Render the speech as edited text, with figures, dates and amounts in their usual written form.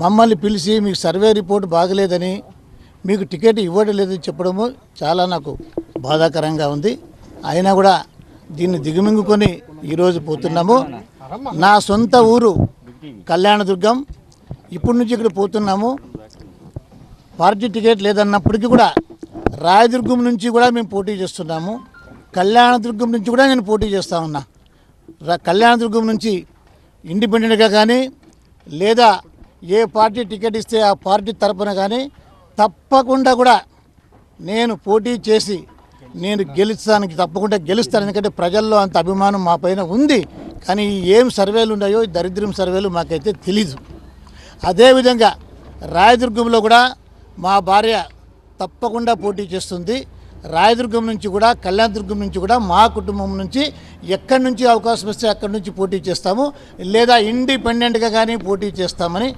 మమ్మల్ని పిలిచి మీకు సర్వే రిపోర్ట్ బాగలేదని మీకు టికెట్ ఇవ్వడం లేదని చెప్పడము చాలా నాకు బాధాకరంగా ఉంది. అయినా కూడా దీన్ని దిగమింగుకొని ఈరోజు పోతున్నాము. నా సొంత ఊరు కళ్యాణదుర్గం. ఇప్పటి నుంచి ఇక్కడ పోతున్నాము. పార్టీ టికెట్ లేదన్నప్పటికీ కూడా రాయదుర్గం నుంచి కూడా మేము పోటీ చేస్తున్నాము. కళ్యాణదుర్గం నుంచి కూడా నేను పోటీ చేస్తూ ఉన్నా. కళ్యాణదుర్గం నుంచి ఇండిపెండెంట్గా కానీ లేదా ఏ పార్టీ టికెట్ ఇస్తే ఆ పార్టీ తరపున కానీ తప్పకుండా కూడా నేను పోటీ చేసి నేను తప్పకుండా గెలుస్తాను. ఎందుకంటే ప్రజల్లో అంత అభిమానం మా పైన ఉంది. కానీ ఏం సర్వేలు ఉన్నాయో దరిద్రం సర్వేలు మాకైతే తెలీదు. అదేవిధంగా రాయదుర్గంలో కూడా మా భార్య తప్పకుండా పోటీ చేస్తుంది. రాయదుర్గం నుంచి కూడా కళ్యాణదుర్గం నుంచి కూడా మా కుటుంబం నుంచి ఎక్కడి నుంచి అవకాశం వస్తే అక్కడి నుంచి పోటీ చేస్తాము, లేదా ఇండిపెండెంట్గా కానీ పోటీ చేస్తామని